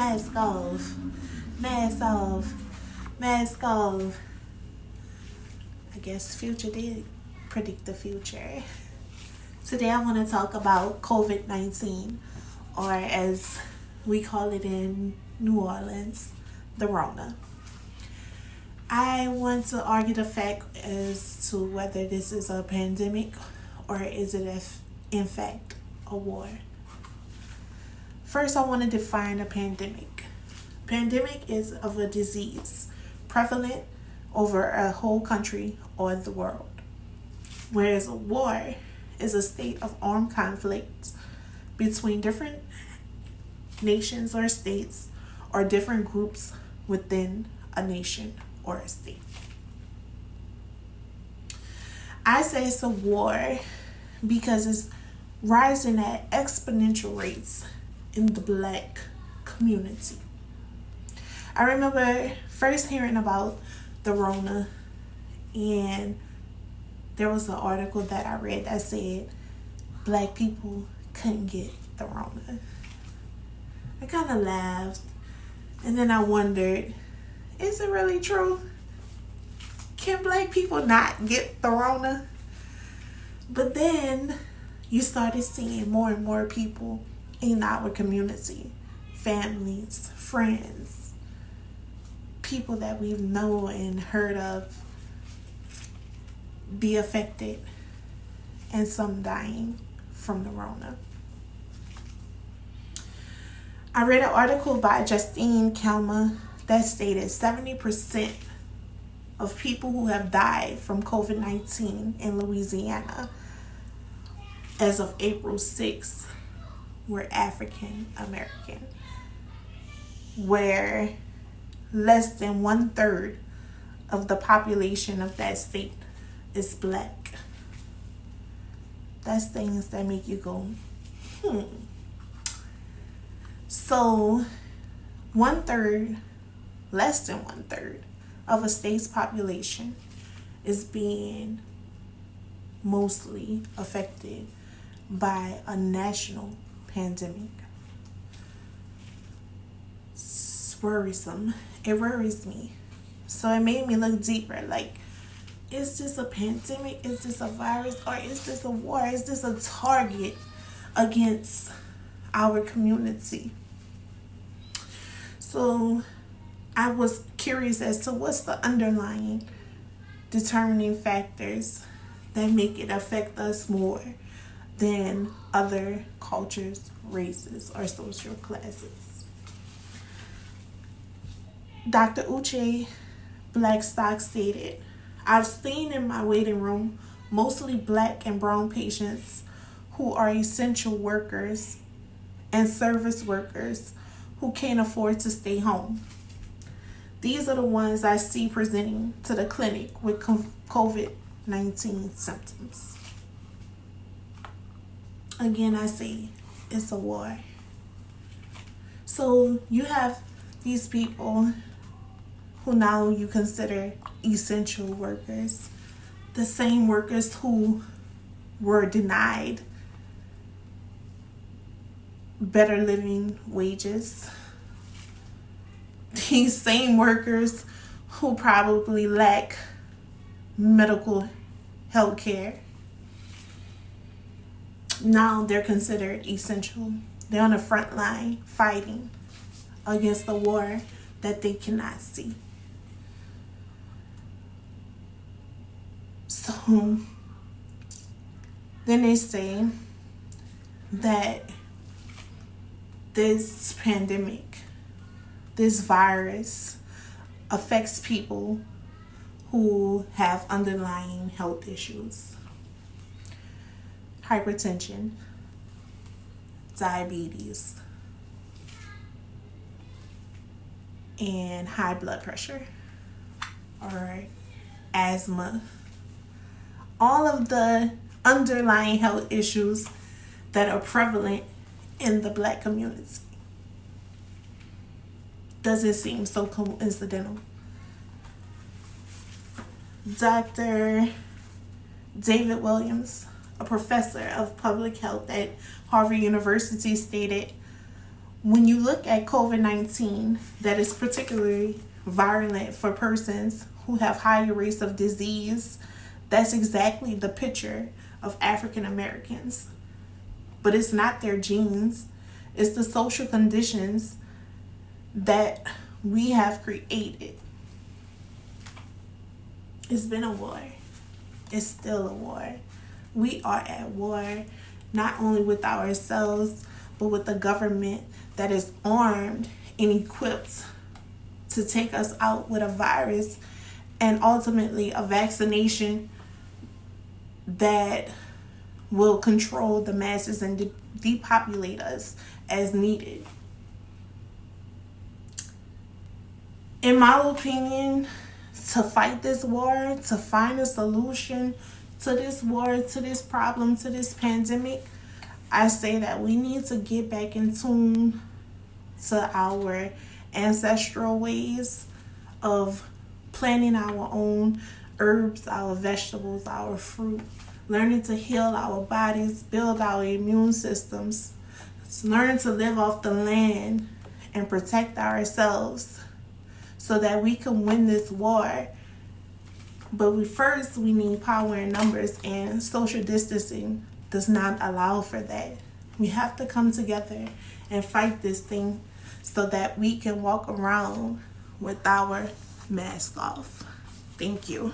Mask off. Mask off. Mask off. I guess future did predict the future. Today I want to talk about COVID-19, or as we call it in New Orleans, the Rona. I want to argue the fact as to whether this is a pandemic or is it in fact a war. First, I want to define a pandemic. Pandemic is of a disease prevalent over a whole country or the world, whereas a war is a state of armed conflict between different nations or states or different groups within a nation or a state. I say it's a war because it's rising at exponential rates in the Black community. I remember first hearing about the Rona, and there was an article that I read that said Black people couldn't get the Rona. I kind of laughed, and then I wondered, is it really true? Can Black people not get the Rona? But then you started seeing more and more people in our community, families, friends, people that we've known and heard of be affected, and some dying from the Rona. I read an article by Justine Kelma that stated 70% of people who have died from COVID-19 in Louisiana as of April 6th were African American, where less than 1/3 of the population of that state is Black. That's things that make you go, So 1/3, less than 1/3 of a state's population is being mostly affected by a national pandemic. It's worrisome. It worries me. So it made me look deeper. Like, is this a pandemic? Is this a virus? Or is this a war? Is this a target against our community? So I was curious as to what's the underlying determining factors that make it affect us more than other cultures, races, or social classes. Dr. Uche Blackstock stated, I've seen in my waiting room mostly Black and brown patients who are essential workers and service workers who can't afford to stay home. These are the ones I see presenting to the clinic with COVID-19 symptoms. Again, I say it's a war. So you have these people who now you consider essential workers, the same workers who were denied better living wages. These same workers who probably lack medical health care. Now they're considered essential. They're on the front line fighting against the war that they cannot see. So then they say that this pandemic, this virus, affects people who have underlying health issues. Hypertension, diabetes, and high blood pressure or asthma. All of the underlying health issues that are prevalent in the Black community. Doesn't seem so coincidental. Dr. David Williams, a professor of public health at Harvard University, stated, When you look at COVID-19, that is particularly virulent for persons who have higher rates of disease, that's exactly the picture of African Americans. But it's not their genes, it's the social conditions that we have created. It's been a war. It's still a war. We are at war not only with ourselves, but with the government that is armed and equipped to take us out with a virus and ultimately a vaccination that will control the masses and depopulate us as needed. In my opinion, to fight this war, to find a solution to this war, to this problem, to this pandemic, I say that we need to get back in tune to our ancestral ways of planting our own herbs, our vegetables, our fruit, learning to heal our bodies, build our immune systems, learn to live off the land and protect ourselves so that we can win this war. But we need power in numbers, and social distancing does not allow for that. We have to come together and fight this thing so that we can walk around with our mask off. Thank you.